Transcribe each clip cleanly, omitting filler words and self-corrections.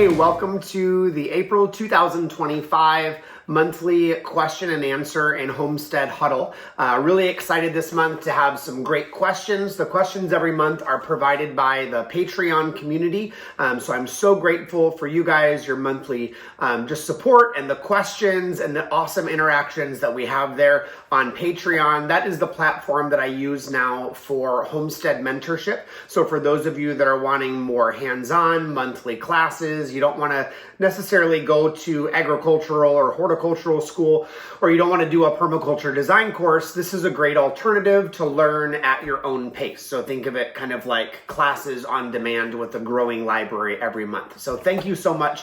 Hey, welcome to the April 2025 monthly question and answer and homestead huddle. Really excited this month to have some great questions. The questions every month are provided by the Patreon community. So I'm so grateful for you guys, your monthly just support and the questions and the awesome interactions that we have there on Patreon. That is the platform that I use now for homestead mentorship. So for those of you that are wanting more hands-on monthly classes, you don't want to necessarily go to agricultural or horticultural school, or you don't want to do a permaculture design course, this is a great alternative to learn at your own pace. So think of it kind of like classes on demand with a growing library every month. So thank you so much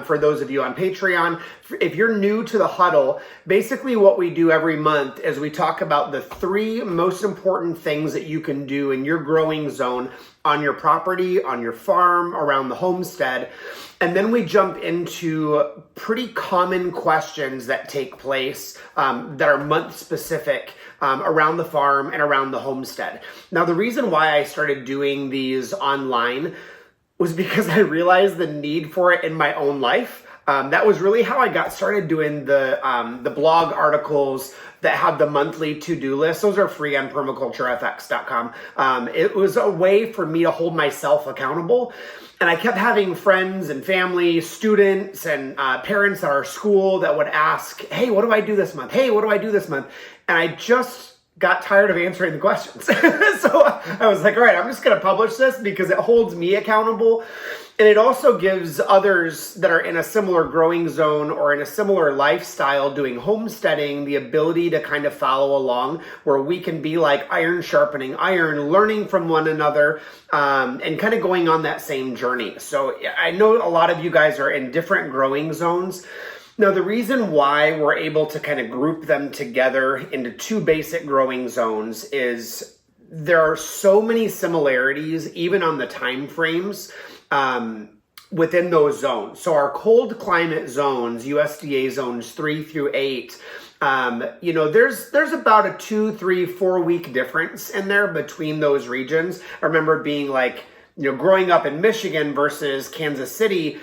for those of you on Patreon. If you're new to the huddle, basically what we do every month is we talk about the 3 most important things that you can do in your growing zone on your property, on your farm, around the homestead. And then we jump into pretty common questions that take place that are month specific around the farm and around the homestead. Now, the reason why I started doing these online was because I realized the need for it in my own life. That was really how I got started doing the blog articles that have the monthly to-do list. Those are free on PermacultureFX.com. It was a way for me to hold myself accountable. And I kept having friends and family, students and parents at our school that would ask, hey, what do I do this month? Hey, what do I do this month? And I just got tired of answering the questions. So I was like, all right, I'm just going to publish this because it holds me accountable. And it also gives others that are in a similar growing zone or in a similar lifestyle doing homesteading the ability to kind of follow along, where we can be like iron sharpening iron, learning from one another, and kind of going on that same journey. So I know a lot of you guys are in different growing zones. Now, the reason why we're able to kind of group them together into 2 basic growing zones is there are so many similarities, even on the time frames within those zones. So our cold climate zones, USDA zones 3 through 8, there's about a 2, 3, 4 week difference in there between those regions. I remember being like, growing up in Michigan versus Kansas City,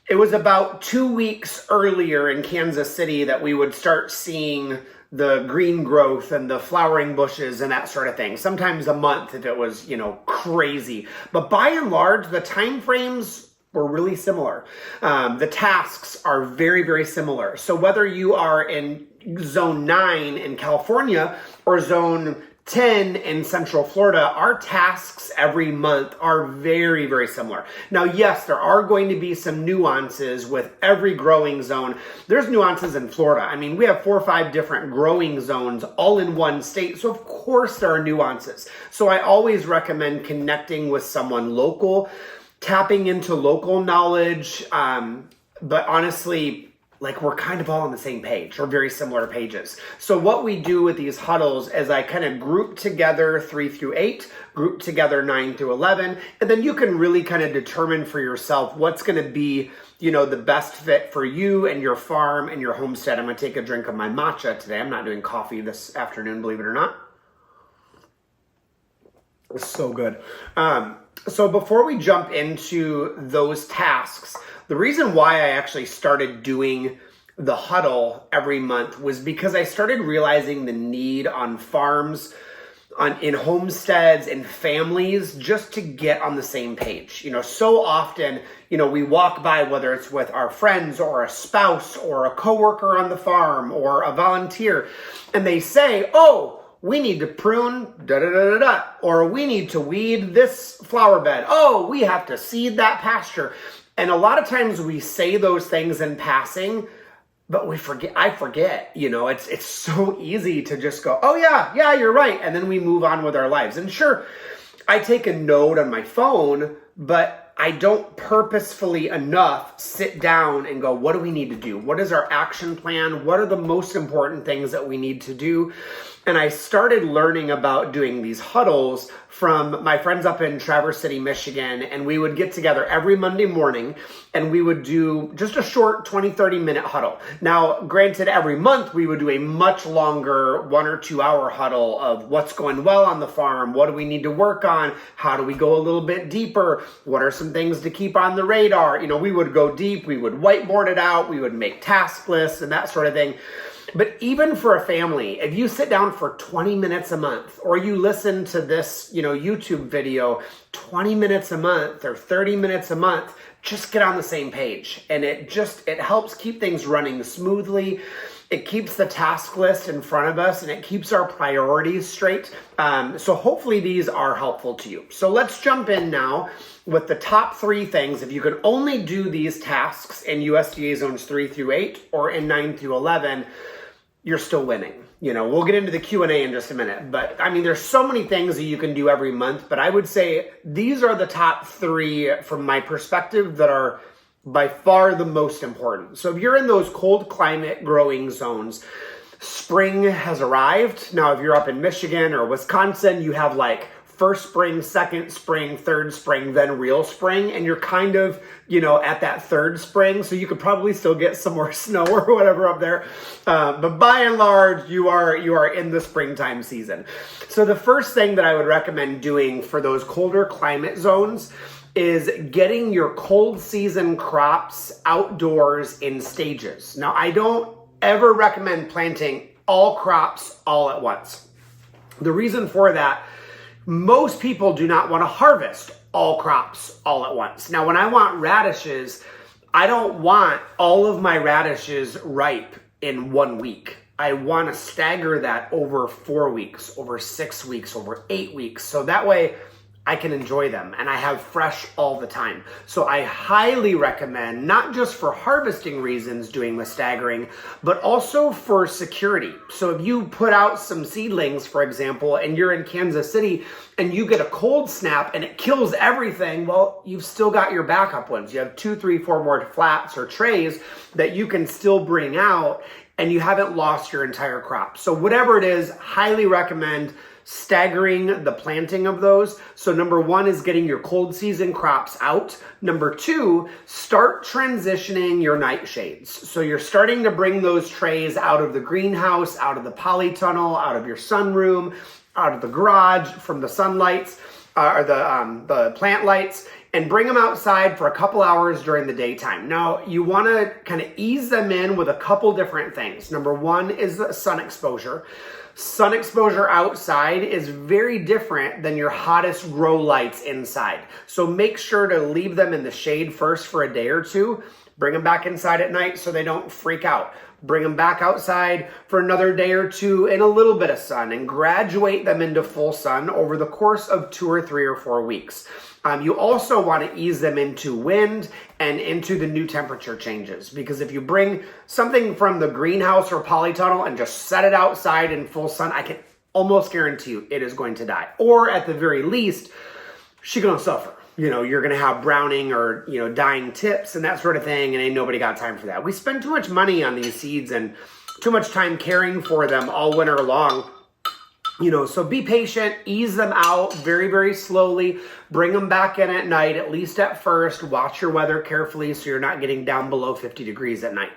it was about 2 weeks earlier in Kansas City that we would start seeing the green growth and the flowering bushes and that sort of thing. Sometimes a month if it was, crazy. But by and large, the time frames were really similar. The tasks are very, very similar. So whether you are in zone 9 in California or zone 10 in Central Florida, our tasks every month are very, very similar. Now, yes, there are going to be some nuances with every growing zone. There's nuances in Florida. I mean, we have 4 or 5 different growing zones all in one state. So of course there are nuances. So I always recommend connecting with someone local, tapping into local knowledge. But honestly, we're kind of all on the same page or very similar pages. So what we do with these huddles is I kind of group together 3 through 8, group together 9 through 11, and then you can really kind of determine for yourself what's going to be, the best fit for you and your farm and your homestead. I'm going to take a drink of my matcha today. I'm not doing coffee this afternoon, believe it or not. It's so good. So before we jump into those tasks, the reason why I actually started doing the huddle every month was because I started realizing the need on farms, in homesteads and families, just to get on the same page. So often, we walk by, whether it's with our friends or a spouse or a coworker on the farm or a volunteer, and they say, oh, we need to prune da-da-da-da-da, or we need to weed this flower bed. Oh, we have to seed that pasture. And a lot of times we say those things in passing, but I forget, it's so easy to just go, oh yeah, you're right. And then we move on with our lives. And sure, I take a note on my phone, but I don't purposefully enough sit down and go, what do we need to do? What is our action plan? What are the most important things that we need to do? And I started learning about doing these huddles from my friends up in Traverse City, Michigan. And we would get together every Monday morning and we would do just a short 20-30 minute huddle. Now, granted, every month we would do a much longer 1 or 2 hour huddle of what's going well on the farm. What do we need to work on? How do we go a little bit deeper? What are some things to keep on the radar? You know, we would go deep, we would whiteboard it out, we would make task lists and that sort of thing. But even for a family, if you sit down for 20 minutes a month, or you listen to this, YouTube video 20 minutes a month or 30 minutes a month, just get on the same page. And it helps keep things running smoothly. It keeps the task list in front of us and it keeps our priorities straight. So hopefully these are helpful to you. So let's jump in now with the top 3 things. If you can only do these tasks in USDA zones 3 through 8 or in 9 through 11, you're still winning. We'll get into the Q&A in just a minute, but I mean, there's so many things that you can do every month, but I would say these are the top 3 from my perspective that are by far the most important. So if you're in those cold climate growing zones, spring has arrived. Now, if you're up in Michigan or Wisconsin, you have like first spring, second spring, third spring, then real spring. And you're kind of, at that third spring. So you could probably still get some more snow or whatever up there. But by and large, you are in the springtime season. So the first thing that I would recommend doing for those colder climate zones is getting your cold season crops outdoors in stages. Now, I don't ever recommend planting all crops all at once. The reason for that, most people do not want to harvest all crops all at once. Now, when I want radishes, I don't want all of my radishes ripe in 1 week. I want to stagger that over 4 weeks, over 6 weeks, over 8 weeks. So that way I can enjoy them and I have fresh all the time. So I highly recommend, not just for harvesting reasons, doing the staggering, but also for security. So if you put out some seedlings, for example, and you're in Kansas City and you get a cold snap and it kills everything, well, you've still got your backup ones. You have 2, 3, 4 more flats or trays that you can still bring out and you haven't lost your entire crop. So whatever it is, highly recommend staggering the planting of those. So number 1 is getting your cold season crops out. Number 2, start transitioning your nightshades. So you're starting to bring those trays out of the greenhouse, out of the polytunnel, out of your sunroom, out of the garage, from the sunlights, or the plant lights, and bring them outside for a couple hours during the daytime. Now, you want to kind of ease them in with a couple different things. Number 1 is the sun exposure. Sun exposure outside is very different than your hottest grow lights inside. So make sure to leave them in the shade first for a day or 2. Bring them back inside at night so they don't freak out. Bring them back outside for another day or 2 in a little bit of sun and graduate them into full sun over the course of 2 or 3 or 4 weeks. You also want to ease them into wind and into the new temperature changes, because if you bring something from the greenhouse or polytunnel and just set it outside in full sun, I can almost guarantee you it is going to die. Or at the very least, she's going to suffer. You're going to have browning or, dying tips and that sort of thing, and ain't nobody got time for that. We spend too much money on these seeds and too much time caring for them all winter long. So be patient, ease them out very, very slowly, bring them back in at night, at least at first. Watch your weather carefully so you're not getting down below 50 degrees at night.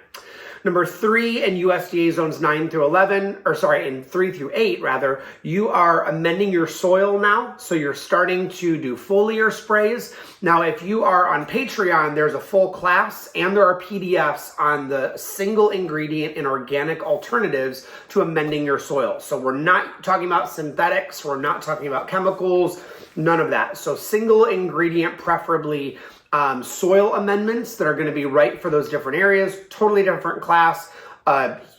Number 3 in USDA zones 9 through 11, in 3 through 8 rather, you are amending your soil now. So you're starting to do foliar sprays. Now, if you are on Patreon, there's a full class and there are PDFs on the single ingredient and organic alternatives to amending your soil. So we're not talking about synthetics. We're not talking about chemicals, none of that. So single ingredient, preferably soil amendments that are going to be right for those different areas. Totally different class,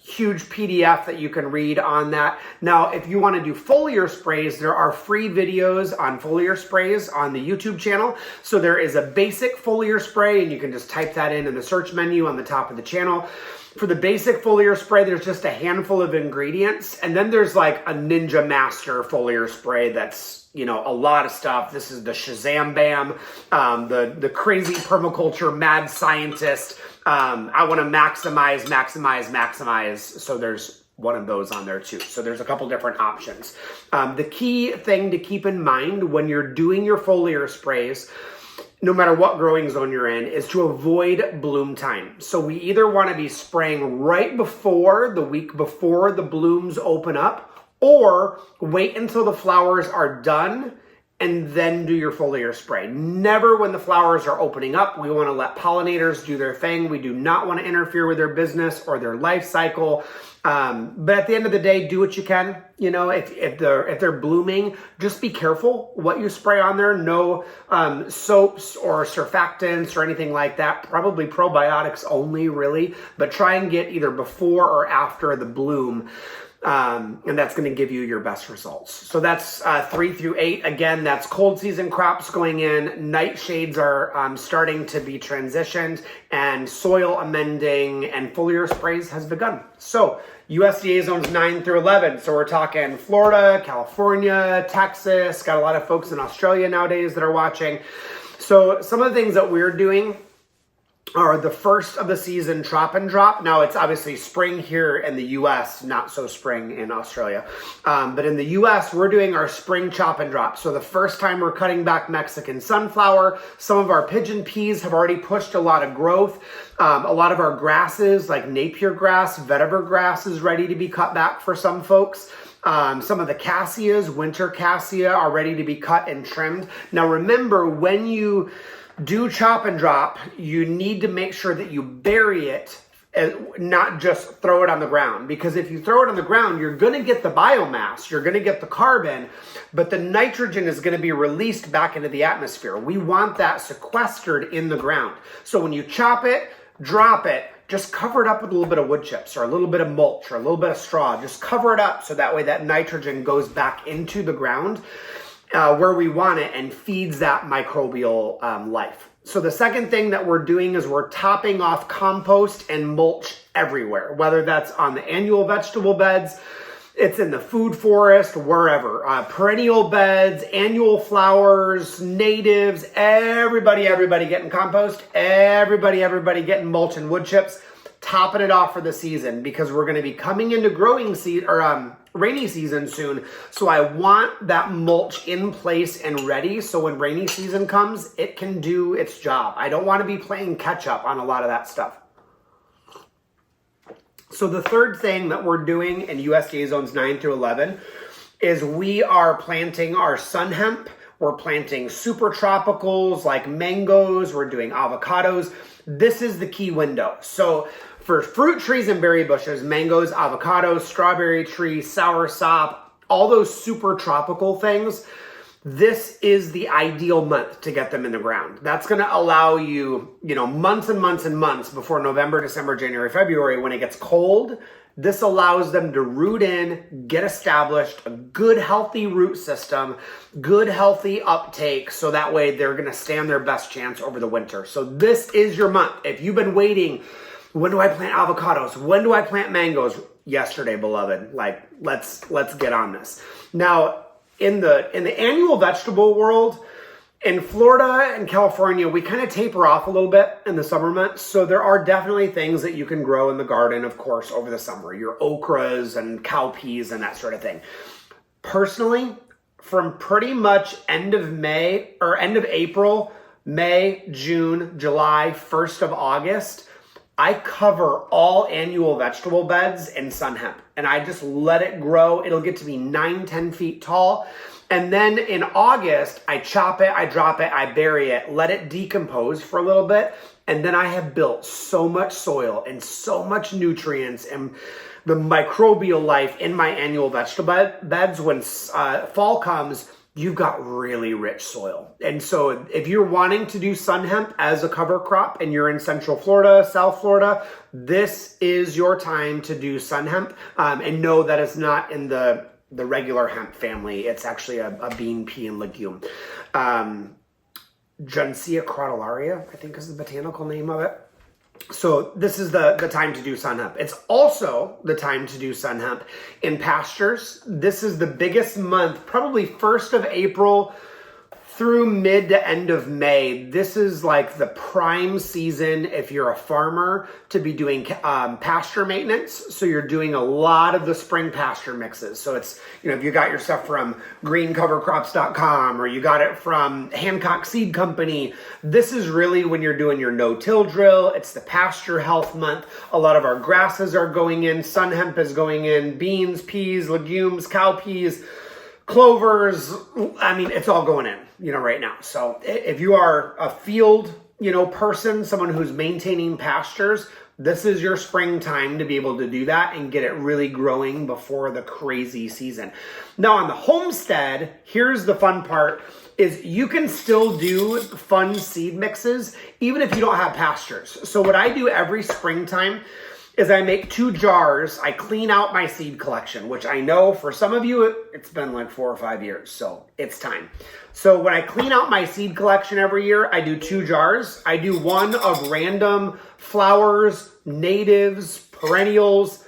huge PDF that you can read on that. Now, if you want to do foliar sprays, there are free videos on foliar sprays on the YouTube channel. So there is a basic foliar spray, and you can just type that in the search menu on the top of the channel. For the basic foliar spray, there's just a handful of ingredients. And then there's like a Ninja Master foliar spray that's, a lot of stuff. This is the Shazam Bam, the crazy permaculture mad scientist. I want to maximize. So there's one of those on there too. So there's a couple different options. The key thing to keep in mind when you're doing your foliar sprays, no matter what growing zone you're in, is to avoid bloom time. So we either want to be spraying right before, the week before the blooms open up, or wait until the flowers are done and then do your foliar spray. Never when the flowers are opening up. We want to let pollinators do their thing. We do not want to interfere with their business or their life cycle. But at the end of the day, do what you can. You know, if they're blooming, just be careful what you spray on there. No soaps or surfactants or anything like that. Probably probiotics only, really. But try and get either before or after the bloom. And that's going to give you your best results. So that's 3 through 8. Again, that's cold season crops going in. Nightshades are starting to be transitioned, and soil amending and foliar sprays has begun. So USDA zones 9 through 11. So we're talking Florida, California, Texas. Got a lot of folks in Australia nowadays that are watching. So some of the things that we're doing are the first of the season chop and drop. Now it's obviously spring here in the US, not so spring in Australia. But in the US, we're doing our spring chop and drop. So the first time we're cutting back Mexican sunflower. Some of our pigeon peas have already pushed a lot of growth. A lot of our grasses like Napier grass, vetiver grass is ready to be cut back for some folks. Some of the cassias, winter cassia, are ready to be cut and trimmed. Now remember, when you do chop and drop, you need to make sure that you bury it, not just throw it on the ground. Because if you throw it on the ground, you're going to get the biomass, you're going to get the carbon, but the nitrogen is going to be released back into the atmosphere. We want that sequestered in the ground. So when you chop it, drop it, just cover it up with a little bit of wood chips or a little bit of mulch or a little bit of straw. Just cover it up so that way that nitrogen goes back into the ground where we want it and feeds that microbial life. So the second thing that we're doing is we're topping off compost and mulch everywhere, whether that's on the annual vegetable beds, it's in the food forest, wherever. Perennial beds, annual flowers, natives, everybody getting compost, everybody getting mulch and wood chips, topping it off for the season, because we're going to be coming into growing season or rainy season soon. So I want that mulch in place and ready, so when rainy season comes, it can do its job. I don't want to be playing catch up on a lot of that stuff. So the third thing that we're doing in USDA zones 9 through 11 is we are planting our sun hemp. We're planting super tropicals like mangoes. We're doing avocados. This is the key window. So for fruit trees and berry bushes, mangoes, avocados, strawberry trees, soursop, all those super tropical things, this is the ideal month to get them in the ground. That's going to allow you, months and months and months before November, December, January, February, when it gets cold. This allows them to root in, get established, a good healthy root system, good healthy uptake, so that way they're going to stand their best chance over the winter. So this is your month. If you've been waiting, when do I plant avocados? When do I plant mangoes? Yesterday, beloved. Let's get on this. Now, in the annual vegetable world, in Florida and California, we kind of taper off a little bit in the summer months. So there are definitely things that you can grow in the garden, of course, over the summer. Your okras and cowpeas and that sort of thing. Personally, from pretty much end of April, May, June, July, 1st of August, I cover all annual vegetable beds in sun hemp, and I just let it grow. It'll get to be 9-10 feet tall. And then in August, I chop it, I drop it, I bury it, let it decompose for a little bit. And then I have built so much soil and so much nutrients and the microbial life in my annual vegetable beds. When fall comes, you've got really rich soil. And so if you're wanting to do sun hemp as a cover crop and you're in Central Florida, South Florida, this is your time to do sun hemp. And know that it's not in the regular hemp family. It's actually a bean, pea, and legume. Juncea crotalaria, I think is the botanical name of it. So this is the time to do sun hemp. It's also the time to do sun hemp in pastures. This is the biggest month, probably 1st of April through mid to end of May, this is like the prime season if you're a farmer to be doing pasture maintenance. So you're doing a lot of the spring pasture mixes. So it's, if you got your stuff from greencovercrops.com or you got it from Hancock Seed Company, this is really when you're doing your no-till drill. It's the pasture health month. A lot of our grasses are going in, sun hemp is going in, beans, peas, legumes, cowpeas, clovers. It's all going in, right now. So if you are a field, person, someone who's maintaining pastures, this is your springtime to be able to do that and get it really growing before the crazy season. Now on the homestead, here's the fun part, is you can still do fun seed mixes even if you don't have pastures. So what I do every springtime is I make 2 jars. I clean out my seed collection, which I know for some of you, it's been like 4 or 5 years, so it's time. So when I clean out my seed collection every year, I do 2 jars. I do one of random flowers, natives, perennials,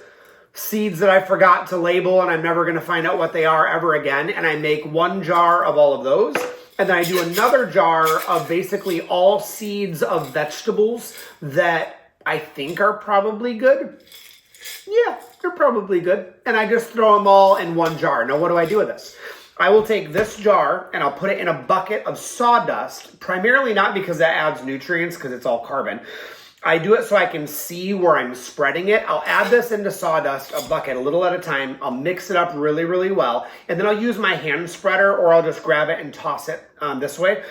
seeds that I forgot to label and I'm never gonna find out what they are ever again. And I make 1 jar of all of those. And then I do another jar of basically all seeds of vegetables that I think are probably good. Yeah, they're probably good. And I just throw them all in 1 jar. Now, what do I do with this? I will take this jar and I'll put it in a bucket of sawdust, primarily not because that adds nutrients because it's all carbon. I do it so I can see where I'm spreading it. I'll add this into sawdust, a bucket, a little at a time. I'll mix it up really, really well. And then I'll use my hand spreader or I'll just grab it and toss it this way.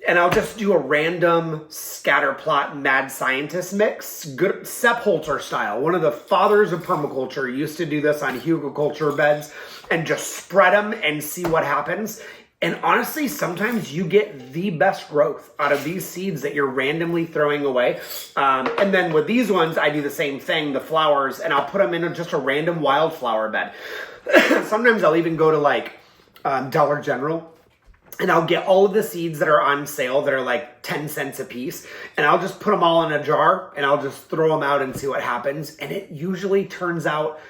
And I'll just do a random scatter plot mad scientist mix, good Sepp Holter style. One of the fathers of permaculture used to do this on hugelkultur beds and just spread them and see what happens. And honestly, sometimes you get the best growth out of these seeds that you're randomly throwing away. And then with these ones, I do the same thing, the flowers, and I'll put them in just a random wildflower bed. Sometimes I'll even go to like Dollar General and I'll get all of the seeds that are on sale that are like 10 cents a piece. And I'll just put them all in a jar and I'll just throw them out and see what happens. And it usually turns out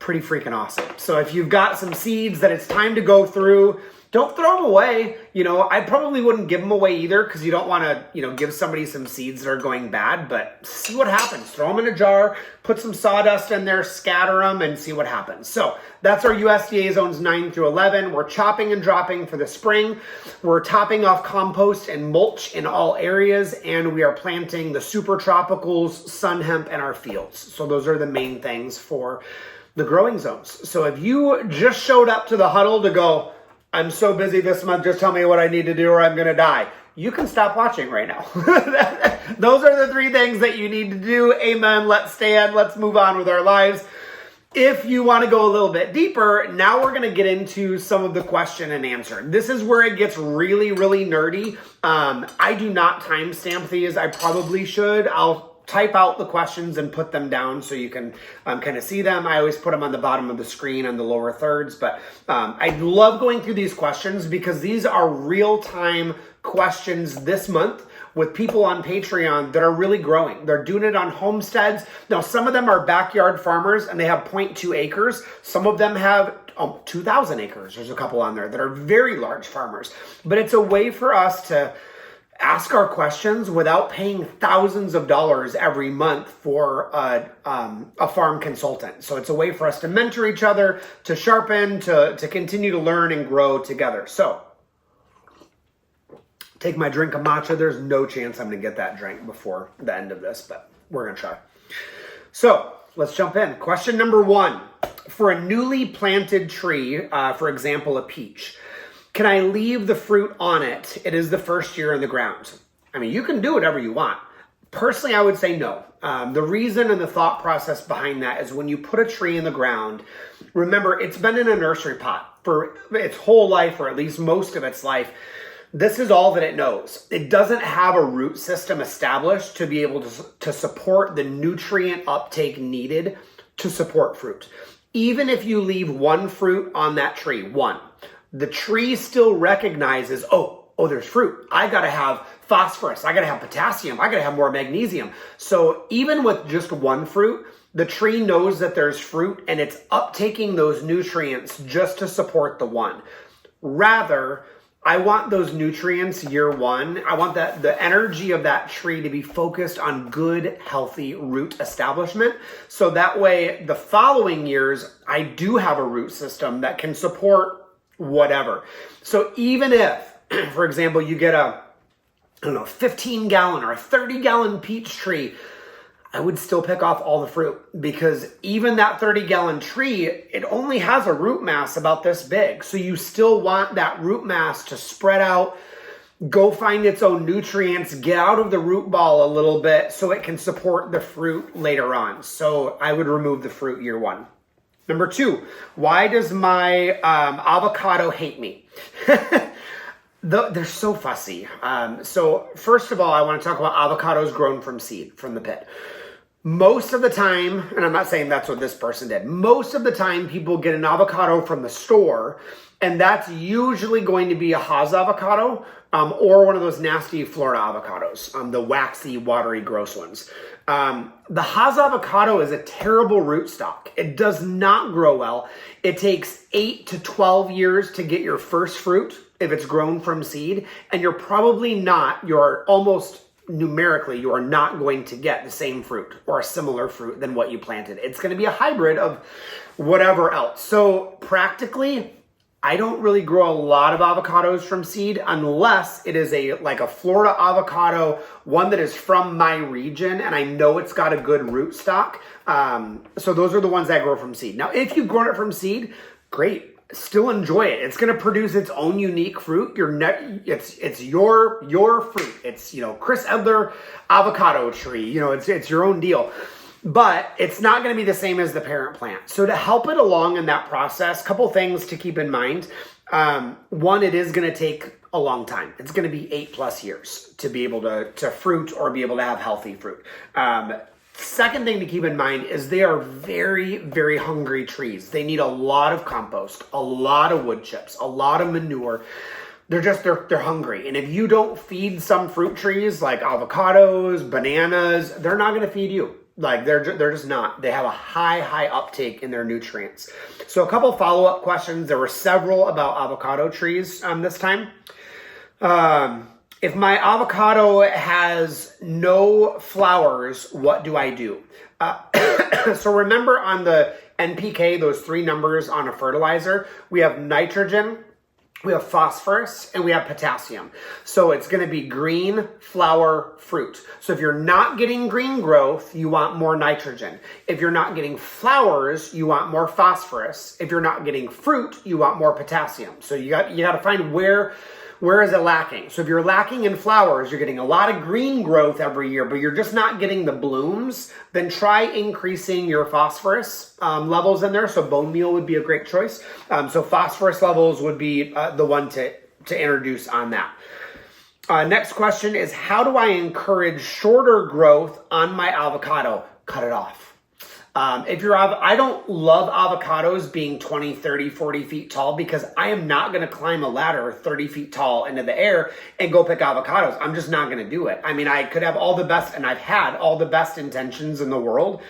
pretty freaking awesome. So if you've got some seeds that it's time to go through, don't throw them away. I probably wouldn't give them away either because you don't want to, give somebody some seeds that are going bad, but see what happens. Throw them in a jar, put some sawdust in there, scatter them, and see what happens. So that's our USDA zones 9 through 11. We're chopping and dropping for the spring. We're topping off compost and mulch in all areas, and we are planting the super tropicals, sun hemp, and our fields. So those are the main things for the growing zones. So if you just showed up to the huddle to go, I'm so busy this month, just tell me what I need to do or I'm going to die, you can stop watching right now. Those are the 3 things that you need to do. Amen. Let's stand. Let's move on with our lives. If you want to go a little bit deeper, now we're going to get into some of the question and answer. This is where it gets really, really nerdy. I do not timestamp these. I probably should. I'll type out the questions and put them down so you can kind of see them. I always put them on the bottom of the screen on the lower thirds, but I love going through these questions because these are real-time questions this month with people on Patreon that are really growing. They're doing it on homesteads. Now, some of them are backyard farmers and they have 0.2 acres. Some of them have 2,000 acres. There's a couple on there that are very large farmers, but it's a way for us to ask our questions without paying thousands of dollars every month for a farm consultant. So it's a way for us to mentor each other, to sharpen, to continue to learn and grow together. So take my drink of matcha. There's no chance I'm going to get that drink before the end of this, but we're going to try. So let's jump in. Question number 1. For a newly planted tree, for example, a peach, can I leave the fruit on it? It is the first year in the ground. You can do whatever you want. Personally, I would say no. The reason and the thought process behind that is when you put a tree in the ground, remember, it's been in a nursery pot for its whole life, or at least most of its life. This is all that it knows. It doesn't have a root system established to be able to support the nutrient uptake needed to support fruit. Even if you leave 1 fruit on that tree, 1, the tree still recognizes, oh, there's fruit. I got to have phosphorus. I got to have potassium. I got to have more magnesium. So even with just 1 fruit, the tree knows that there's fruit and it's uptaking those nutrients just to support the 1. Rather, I want those nutrients year one. I want the energy of that tree to be focused on good, healthy root establishment. So that way, the following years, I do have a root system that can support whatever. So even if, for example, you get a, 15-gallon or a 30-gallon peach tree, I would still pick off all the fruit, because even that 30-gallon tree, it only has a root mass about this big. So you still want that root mass to spread out, go find its own nutrients, get out of the root ball a little bit so it can support the fruit later on. So I would remove the fruit year one. Number 2, why does my avocado hate me? They're so fussy. So first of all, I want to talk about avocados grown from seed, from the pit. Most of the time, and I'm not saying that's what this person did, most of the time people get an avocado from the store, and that's usually going to be a Hass avocado or one of those nasty Florida avocados, the waxy, watery, gross ones. The Hass avocado is a terrible rootstock. It does not grow well. It takes 8 to 12 years to get your first fruit if it's grown from seed, and you're almost numerically, you are not going to get the same fruit or a similar fruit than what you planted. It's going to be a hybrid of whatever else. So practically, I don't really grow a lot of avocados from seed unless it is like a Florida avocado, one that is from my region, and I know it's got a good root stock. So those are the ones I grow from seed. Now, if you've grown it from seed, great. Still enjoy it. It's going to produce its own unique fruit. It's your fruit. It's, Chris Edler avocado tree. It's your own deal. But it's not going to be the same as the parent plant. So to help it along in that process, couple things to keep in mind. One, it is going to take a long time. It's going to be 8+ years to be able to fruit or be able to have healthy fruit. Second thing to keep in mind is they are very, very hungry trees. They need a lot of compost, a lot of wood chips, a lot of manure. They're hungry. And if you don't feed some fruit trees like avocados, bananas, they're not going to feed you. Like they're just not. They have a high uptake in their nutrients. So a couple follow-up questions. There were several about avocado trees this time. If my avocado has no flowers, what do I do? So remember on the NPK, those 3 numbers on a fertilizer, we have nitrogen, we have phosphorus, and we have potassium. So it's going to be green, flower, fruit. So if you're not getting green growth, you want more nitrogen. If you're not getting flowers, you want more phosphorus. If you're not getting fruit, you want more potassium. So you got to find where is it lacking. So if you're lacking in flowers, you're getting a lot of green growth every year, but you're just not getting the blooms, then try increasing your phosphorus levels in there. So bone meal would be a great choice. So phosphorus levels would be the one to introduce on that. Next question is, how do I encourage shorter growth on my avocado? Cut it off. I don't love avocados being 20, 30, 40 feet tall, because I am not going to climb a ladder 30 feet tall into the air and go pick avocados. I'm just not going to do it. I mean, I could have all the best, and I've had all the best intentions in the world,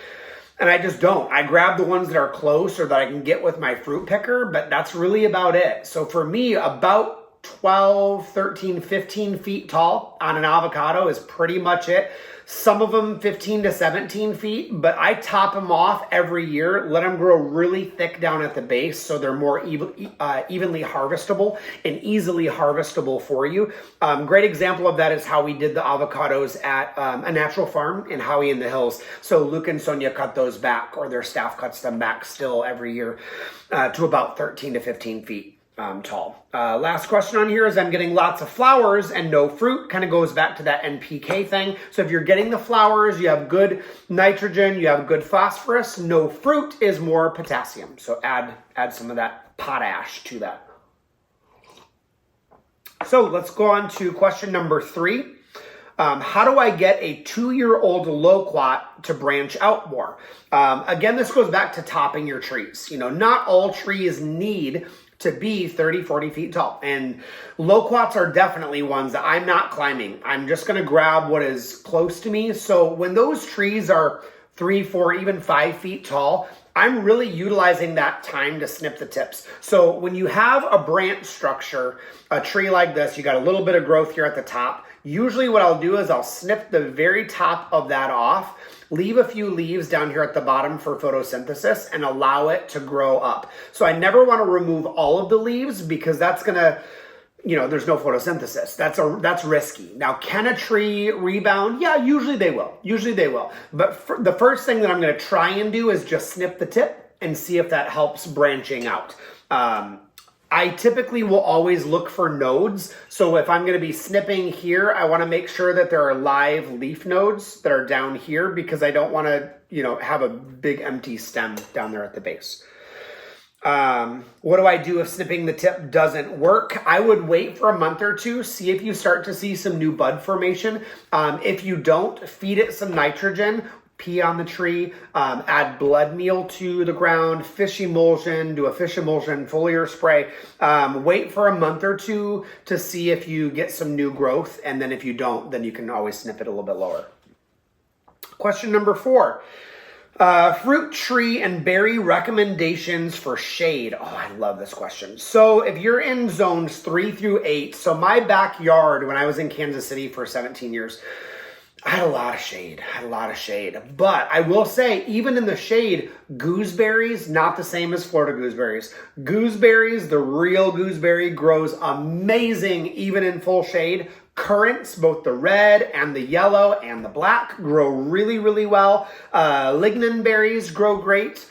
and I just don't. I grab the ones that are close or that I can get with my fruit picker, but that's really about it. So for me, about 12, 13, 15 feet tall on an avocado is pretty much it. Some of them 15 to 17 feet, but I top them off every year, let them grow really thick down at the base so they're more evenly harvestable and easily harvestable for you. Great example of that is how we did the avocados at a natural farm in Howie in the Hills. So Luke and Sonia cut those back, or their staff cuts them back still every year to about 13 to 15 feet. Tall. Last question on here is, I'm getting lots of flowers and no fruit. Kind of goes back to that NPK thing. So if you're getting the flowers, you have good nitrogen, you have good phosphorus. No fruit is more potassium. So add some of that potash to that. So let's go on to question number 3. How do I get a 2-year-old loquat to branch out more? Again, this goes back to topping your trees. Not all trees need to be 30, 40 feet tall. And loquats are definitely ones that I'm not climbing. I'm just going to grab what is close to me. So when those trees are 3, 4, even 5 feet tall, I'm really utilizing that time to snip the tips. So when you have a branch structure, a tree like this, you got a little bit of growth here at the top. Usually what I'll do is I'll snip the very top of that off, leave a few leaves down here at the bottom for photosynthesis, and allow it to grow up. So I never want to remove all of the leaves because that's going to, there's no photosynthesis. That's risky. Now, can a tree rebound? Yeah, usually they will. But the first thing that I'm going to try and do is just snip the tip and see if that helps branching out. I typically will always look for nodes. So if I'm going to be snipping here, I want to make sure that there are live leaf nodes that are down here because I don't want to, have a big empty stem down there at the base. What do I do if snipping the tip doesn't work? I would wait for a month or two, see if you start to see some new bud formation. If you don't, feed it some nitrogen, pee on the tree, add blood meal to the ground, fish emulsion, do a fish emulsion foliar spray. Wait for a month or two to see if you get some new growth. And then if you don't, then you can always snip it a little bit lower. Question number 4. Fruit, tree, and berry recommendations for shade. Oh, I love this question. So if you're in zones 3 through 8, so my backyard when I was in Kansas City for 17 years, I had a lot of shade. But I will say, even in the shade, gooseberries, not the same as Florida gooseberries. Gooseberries, the real gooseberry, grows amazing even in full shade. Currants, both the red and the yellow and the black, grow really, really well. Lignan berries grow great.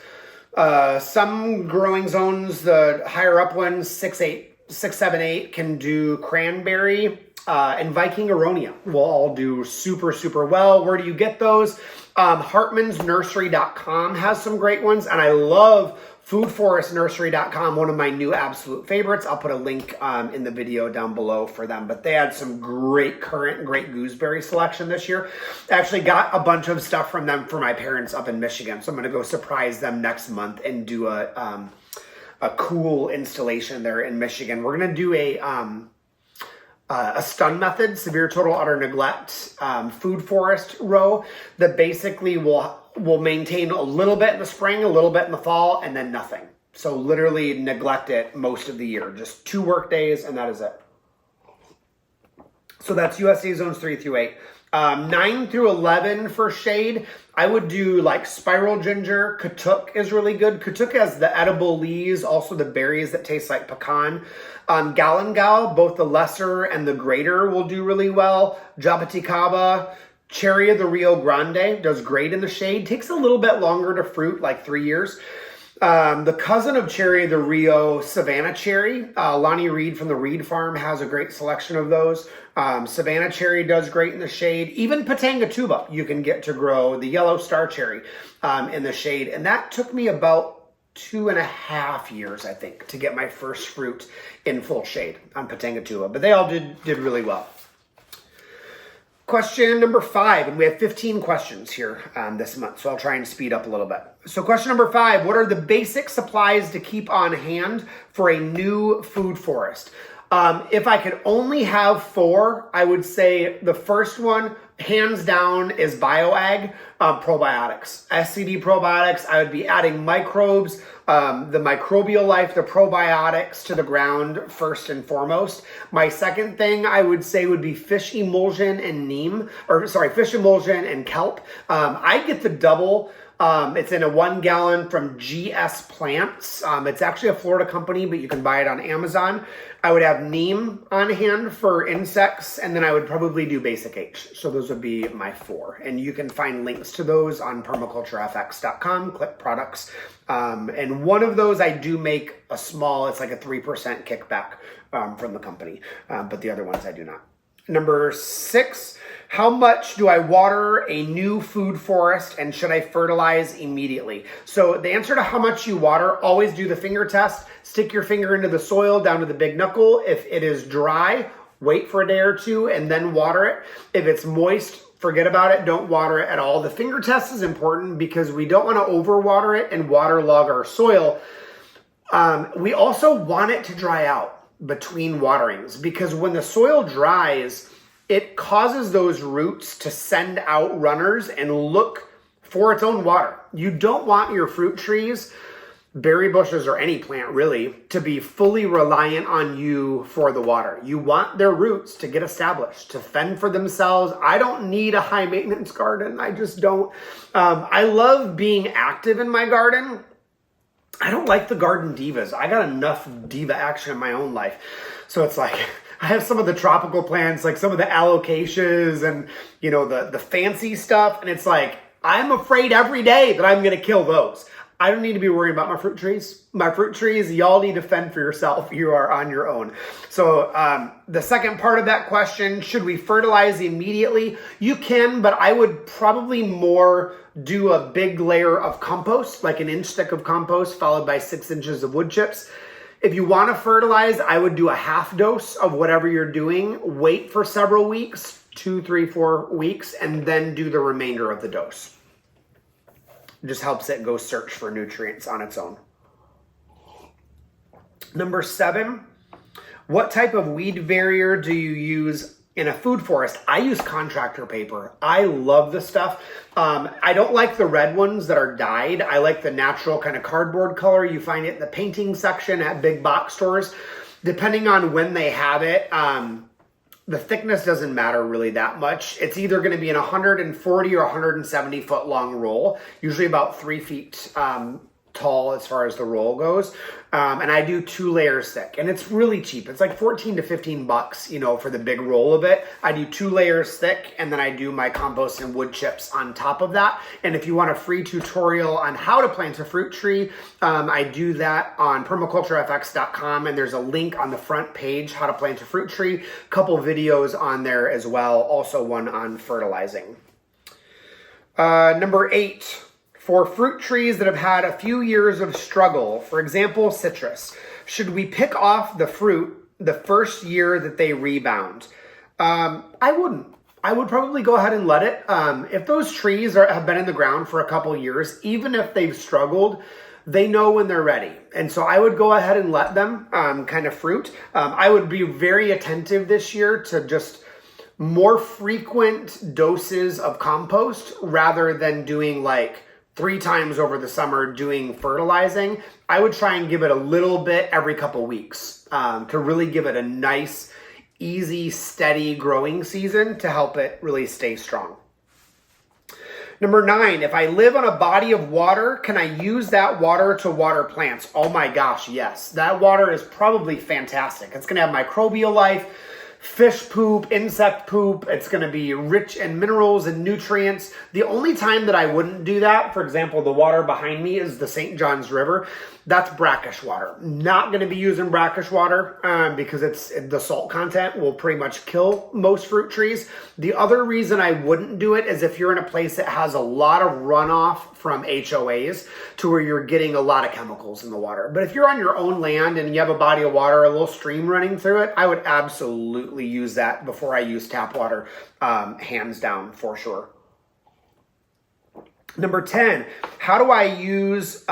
Some growing zones, the higher up ones, 6, 7, 8, can do cranberry. And Viking aronia will all do super, super well. Where do you get those? HartmansNursery.com has some great ones. And I love FoodForestNursery.com, one of my new absolute favorites. I'll put a link in the video down below for them. But they had some great currant and great gooseberry selection this year. I actually got a bunch of stuff from them for my parents up in Michigan. So I'm going to go surprise them next month and do a cool installation there in Michigan. We're going to do a stun method, severe total utter neglect, food forest row that basically will maintain a little bit in the spring, a little bit in the fall, and then nothing. So literally neglect it most of the year. Just 2 work days, and that is it. So that's USA zones 3 through 8. 9 through 11 for shade, I would do like spiral ginger. Katuk is really good. Katuk has the edible leaves, also the berries that taste like pecan. Galangal, both the lesser and the greater will do really well. Jabuticaba, Cherry of the Rio Grande does great in the shade. Takes a little bit longer to fruit, like 3 years. The cousin of Cherry of the Rio, Savannah Cherry. Lonnie Reed from the Reed Farm has a great selection of those. Savannah Cherry does great in the shade. Even Patangatuba you can get to grow. The yellow star cherry in the shade. And that took me about 2.5 years, I think, to get my first fruit in full shade on Patangatuba. But they all did really well. Question number 5, and we have 15 questions here this month, so I'll try and speed up a little bit. So question number 5, what are the basic supplies to keep on hand for a new food forest? If I could only have 4, I would say the first one, hands down, is BioAg probiotics. SCD probiotics, I would be adding microbes, the microbial life, the probiotics to the ground first and foremost. My second thing I would say would be fish emulsion and fish emulsion and kelp. I get the double. It's in a 1 gallon from GS Plants. It's actually a Florida company, but you can buy it on Amazon. I would have neem on hand for insects, and then I would probably do Basic H. So those would be my 4. And you can find links to those on PermacultureFX.com, click products. And one of those I do make a small, it's like a 3% kickback from the company. But the other ones I do not. Number 6, how much do I water a new food forest and should I fertilize immediately? So the answer to how much you water, always do the finger test. Stick your finger into the soil down to the big knuckle. If it is dry, wait for a day or 2 and then water it. If it's moist, forget about it. Don't water it at all. The finger test is important because we don't want to overwater it and waterlog our soil. We also want it to dry out between waterings because when the soil dries, it causes those roots to send out runners and look for its own water. You don't want your fruit trees, berry bushes, or any plant really, to be fully reliant on you for the water. You want their roots to get established, to fend for themselves. I don't need a high maintenance garden. I just don't. I love being active in my garden. I don't like the garden divas. I got enough diva action in my own life. So it's like, I have some of the tropical plants, like some of the alocasias and, you know, the fancy stuff. And it's like, I'm afraid every day that I'm going to kill those. I don't need to be worried about my fruit trees. My fruit trees, y'all need to fend for yourself. You are on your own. So the second part of that question, should we fertilize immediately? You can, but I would probably more do a big layer of compost, like an inch thick of compost, followed by 6 inches of wood chips. If you want to fertilize, I would do a half dose of whatever you're doing. Wait for several weeks, 2, 3, 4 weeks, and then do the remainder of the dose. It just helps it go search for nutrients on its own. Number 7, what type of weed barrier do you use in a food forest? I use contractor paper. I love the stuff. I don't like the red ones that are dyed. I like the natural kind of cardboard color. You find it in the painting section at big box stores. Depending on when they have it, the thickness doesn't matter really that much. It's either going to be an 140 or 170 foot long roll, usually about 3 feet tall as far as the roll goes. And I do 2 layers thick, and it's really cheap. It's like 14 to 15 bucks, you know, for the big roll of it. I do 2 layers thick, and then I do my compost and wood chips on top of that. And if you want a free tutorial on how to plant a fruit tree, I do that on PermacultureFX.com, and there's a link on the front page, how to plant a fruit tree. A couple videos on there as well, also one on fertilizing. Number 8. For fruit trees that have had a few years of struggle, for example, citrus, should we pick off the fruit the first year that they rebound? I wouldn't. I would probably go ahead and let it. If those trees have been in the ground for a couple years, even if they've struggled, they know when they're ready. And so I would go ahead and let them kind of fruit. I would be very attentive this year to just more frequent doses of compost rather than doing like 3 times over the summer doing fertilizing. I would try and give it a little bit every couple weeks to really give it a nice, easy, steady growing season to help it really stay strong. Number 9, if I live on a body of water, can I use that water to water plants? Oh my gosh, yes. That water is probably fantastic. It's gonna have microbial life, fish poop, insect poop. It's going to be rich in minerals and nutrients. The only time that I wouldn't do that, for example, the water behind me is the St. Johns River. That's brackish water. Not going to be using brackish water because the salt content will pretty much kill most fruit trees. The other reason I wouldn't do it is if you're in a place that has a lot of runoff from HOAs to where you're getting a lot of chemicals in the water. But if you're on your own land and you have a body of water, a little stream running through it, I would absolutely use that before I use tap water, hands down for sure. Number 10, how do I use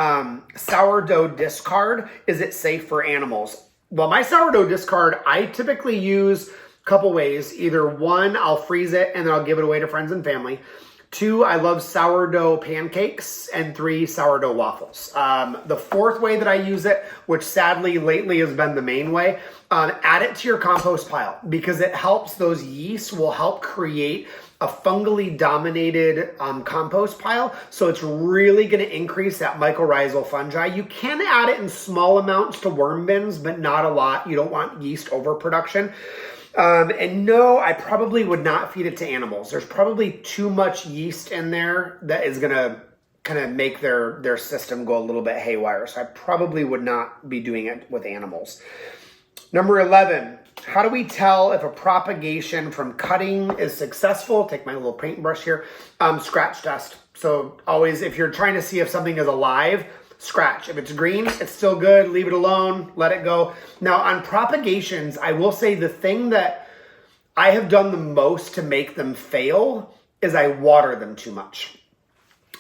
sourdough discard? Is it safe for animals? Well, my sourdough discard, I typically use a couple ways. Either 1, I'll freeze it and then I'll give it away to friends and family. 2, I love sourdough pancakes. And 3, sourdough waffles. The 4th way that I use it, which sadly lately has been the main way, add it to your compost pile because it helps. Those yeasts will help create a fungally dominated compost pile. So it's really going to increase that mycorrhizal fungi. You can add it in small amounts to worm bins, but not a lot. You don't want yeast overproduction. And no, I probably would not feed it to animals. There's probably too much yeast in there that is going to kind of make their system go a little bit haywire. So I probably would not be doing it with animals. Number 11, how do we tell if a propagation from cutting is successful? Take my little paintbrush here. Scratch test. So always, if you're trying to see if something is alive, scratch. If it's green, it's still good. Leave it alone. Let it go. Now on propagations, I will say the thing that I have done the most to make them fail is I water them too much.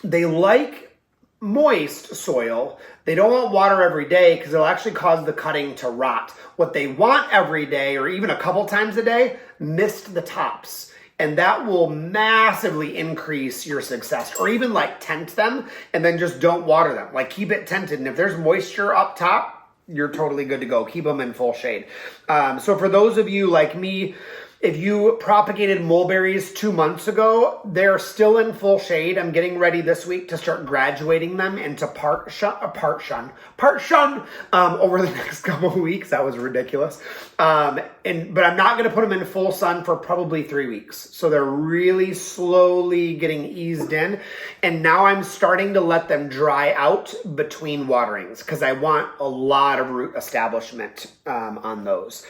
They like moist soil. They don't want water every day because it'll actually cause the cutting to rot. What they want every day or even a couple times a day, mist the tops. And that will massively increase your success, or even like tent them and then just don't water them. Like keep it tented. And if there's moisture up top, you're totally good to go. Keep them in full shade. So for those of you like me, if you propagated mulberries 2 months ago, they're still in full shade. I'm getting ready this week to start graduating them into part shun over the next couple of weeks. That was ridiculous. But I'm not going to put them in full sun for probably 3 weeks. So they're really slowly getting eased in. And now I'm starting to let them dry out between waterings because I want a lot of root establishment on those.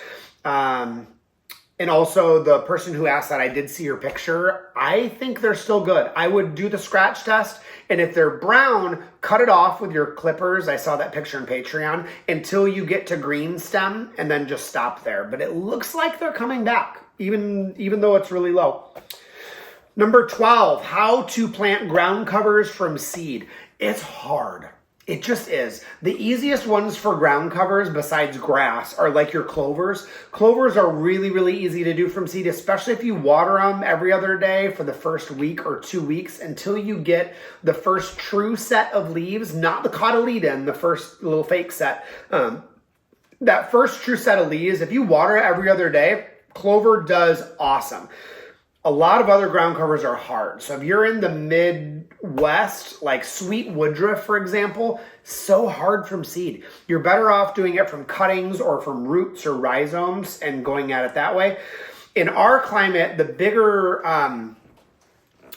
And also the person who asked that, I did see your picture. I think they're still good. I would do the scratch test. And if they're brown, cut it off with your clippers. I saw that picture on Patreon until you get to green stem and then just stop there. But it looks like they're coming back, even though it's really low. Number 12, how to plant ground covers from seed. It's hard. It just is. The easiest ones for ground covers besides grass are like your clovers. Clovers are really, really easy to do from seed, especially if you water them every other day for the first week or 2 weeks until you get the first true set of leaves, not the cotyledon, the first little fake set. That first true set of leaves, if you water it every other day, clover does awesome. A lot of other ground covers are hard. So if you're in the Midwest, like sweet woodruff, for example, so hard from seed. You're better off doing it from cuttings or from roots or rhizomes and going at it that way. In our climate, the bigger,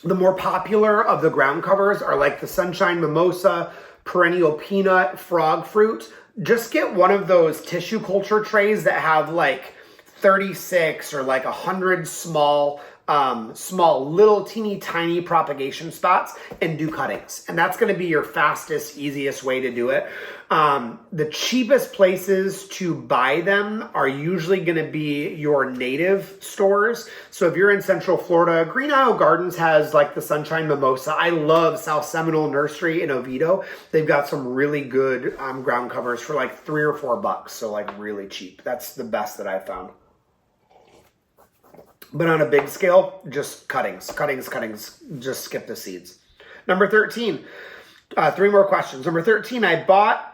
the more popular of the ground covers are like the sunshine mimosa, perennial peanut, frog fruit. Just get one of those tissue culture trays that have like 36 or like 100 small little teeny tiny propagation spots and do cuttings. And that's going to be your fastest, easiest way to do it. The cheapest places to buy them are usually going to be your native stores. So if you're in Central Florida, Green Isle Gardens has like the Sunshine Mimosa. I love South Seminole Nursery in Oviedo. They've got some really good ground covers for like $3 or $4. So like really cheap. That's the best that I've found. But on a big scale, just cuttings, just skip the seeds. Number 13, 3 more questions. Number 13, I bought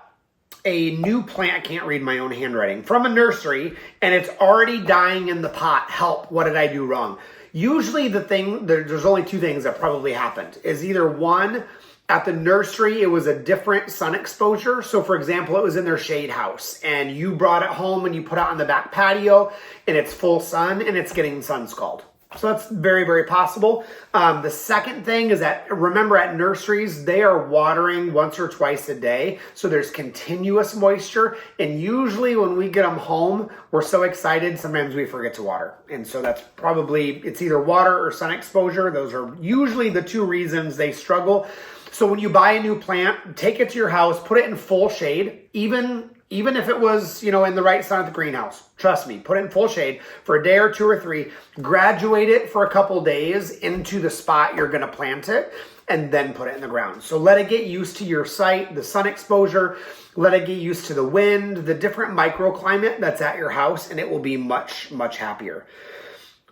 a new plant, I can't read my own handwriting, from a nursery, and it's already dying in the pot. Help, what did I do wrong? Usually there's only 2 things that probably happened. Is either one, at the nursery, it was a different sun exposure. So for example, it was in their shade house and you brought it home and you put it on the back patio and it's full sun and it's getting sun scald. So that's very, very possible. The second thing is that, remember at nurseries, they are watering once or twice a day. So there's continuous moisture. And usually when we get them home, we're so excited, sometimes we forget to water. And so that's probably, it's either water or sun exposure. Those are usually the 2 reasons they struggle. So when you buy a new plant, take it to your house, put it in full shade, even if it was, in the right sun at the greenhouse. Trust me, put it in full shade for a day or 2 or 3, graduate it for a couple days into the spot you're going to plant it, and then put it in the ground. So let it get used to your site, the sun exposure, let it get used to the wind, the different microclimate that's at your house, and it will be much, much happier.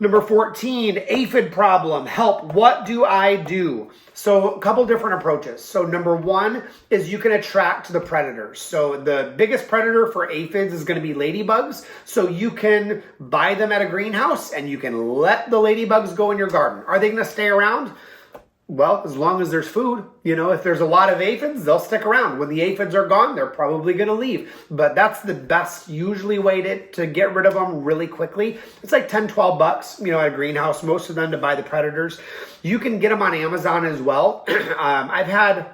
Number 14, aphid problem. Help. What do I do? So a couple different approaches. So number 1 is you can attract the predators. So the biggest predator for aphids is going to be ladybugs. So you can buy them at a greenhouse and you can let the ladybugs go in your garden. Are they going to stay around? Well, as long as there's food, if there's a lot of aphids, they'll stick around. When the aphids are gone, they're probably going to leave. But that's the best usually way to get rid of them really quickly. It's like $10, $12, at a greenhouse, most of them to buy the predators. You can get them on Amazon as well. I've had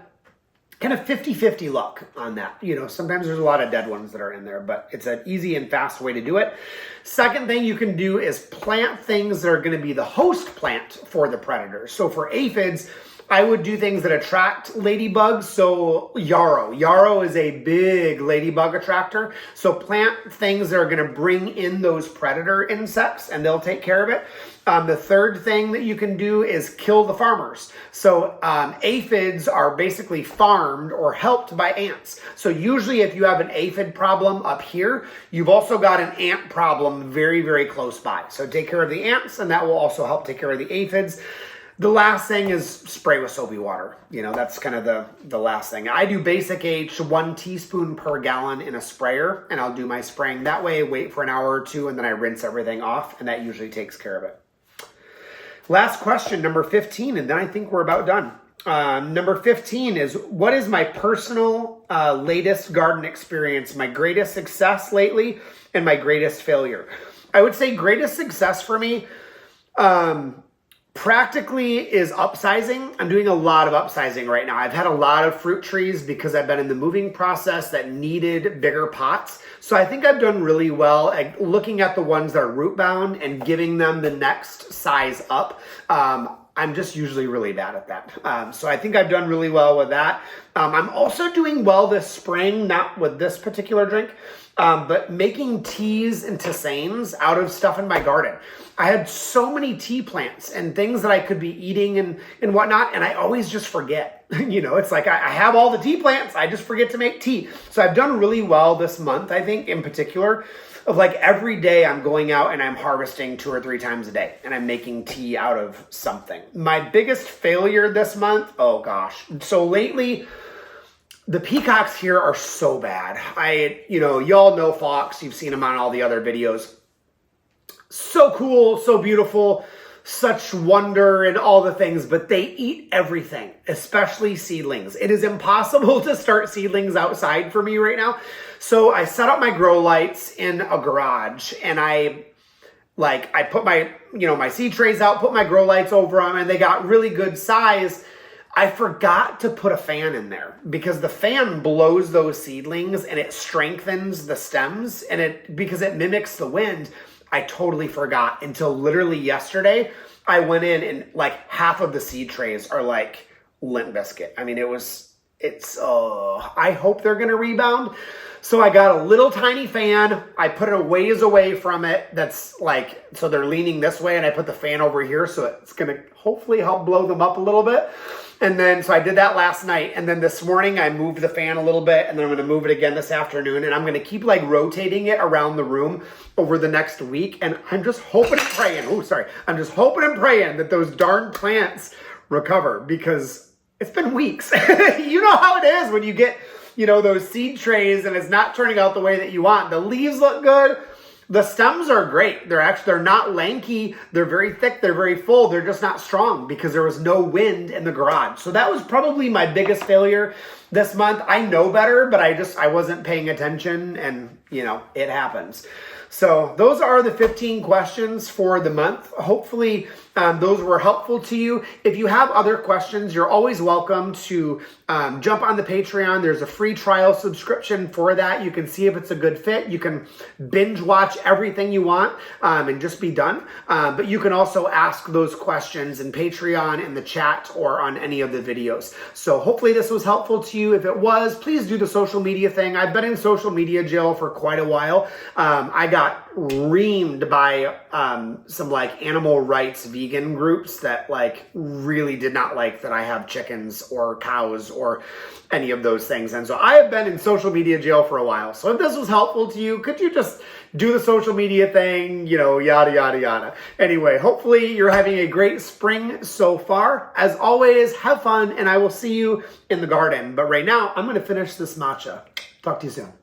kind of 50-50 luck on that. Sometimes there's a lot of dead ones that are in there, but it's an easy and fast way to do it. Second thing you can do is plant things that are going to be the host plant for the predators. So for aphids, I would do things that attract ladybugs. So yarrow is a big ladybug attractor. So plant things that are going to bring in those predator insects and they'll take care of it. The third thing that you can do is kill the farmers. So aphids are basically farmed or helped by ants. So usually if you have an aphid problem up here, you've also got an ant problem very, very close by. So take care of the ants and that will also help take care of the aphids. The last thing is spray with soapy water. You know, that's kind of the last thing. I do basic H, 1 teaspoon per gallon in a sprayer, and I'll do my spraying that way, wait for an hour or two, and then I rinse everything off, and that usually takes care of it. Last question, number 15, and then I think we're about done. Number 15 is, what is my personal latest garden experience, my greatest success lately, and my greatest failure? I would say greatest success for me, practically is upsizing. I'm doing a lot of upsizing right now. I've had a lot of fruit trees because I've been in the moving process that needed bigger pots. So I think I've done really well at looking at the ones that are root bound and giving them the next size up. I'm just usually really bad at that. So I think I've done really well with that. I'm also doing well this spring, not with this particular drink, but making teas and tisanes out of stuff in my garden. I had so many tea plants and things that I could be eating and whatnot, and I always just forget. You know, it's like I have all the tea plants, I just forget to make tea. So I've done really well this month, I think, in particular, of like every day I'm going out and I'm harvesting 2 or 3 times a day, and I'm making tea out of something. My biggest failure this month, oh gosh. So lately, the peacocks here are so bad. Y'all know Fox, you've seen him on all the other videos. So cool, so beautiful, such wonder and all the things, but they eat everything, especially seedlings. It is impossible to start seedlings outside for me right now. So I set up my grow lights in a garage, and I put my seed trays out, put my grow lights over them, and they got really good size. I forgot to put a fan in there because the fan blows those seedlings and it strengthens the stems, and because it mimics the wind. I totally forgot until literally yesterday. I went in and like half of the seed trays are like Limp Biscuit. I mean, I hope they're going to rebound. So I got a little tiny fan. I put it a ways away from it. That's like, so they're leaning this way, and I put the fan over here. So it's going to hopefully help blow them up a little bit. And then, so I did that last night. And then this morning I moved the fan a little bit, and then I'm going to move it again this afternoon. And I'm going to keep like rotating it around the room over the next week. And I'm just hoping and praying. I'm just hoping and praying that those darn plants recover, because it's been weeks. You know how it is when you get, those seed trays and it's not turning out the way that you want. The leaves look good. The stems are great. They're not lanky. They're very thick. They're very full. They're just not strong because there was no wind in the garage. So that was probably my biggest failure this month. I know better, but I wasn't paying attention, and it happens. So those are the 15 questions for the month. Hopefully those were helpful to you. If you have other questions, you're always welcome to jump on the Patreon. There's a free trial subscription for that. You can see if it's a good fit. You can binge watch everything you want and just be done. But you can also ask those questions in Patreon, in the chat, or on any of the videos. So hopefully this was helpful to you. If it was, please do the social media thing. I've been in social media jail for quite a while. I got reamed by some like animal rights vegan groups that like really did not like that I have chickens or cows or any of those things. And so I have been in social media jail for a while. So if this was helpful to you, could you just do the social media thing, yada, yada, yada. Anyway, hopefully you're having a great spring so far. As always, have fun, and I will see you in the garden. But right now, I'm going to finish this matcha. Talk to you soon.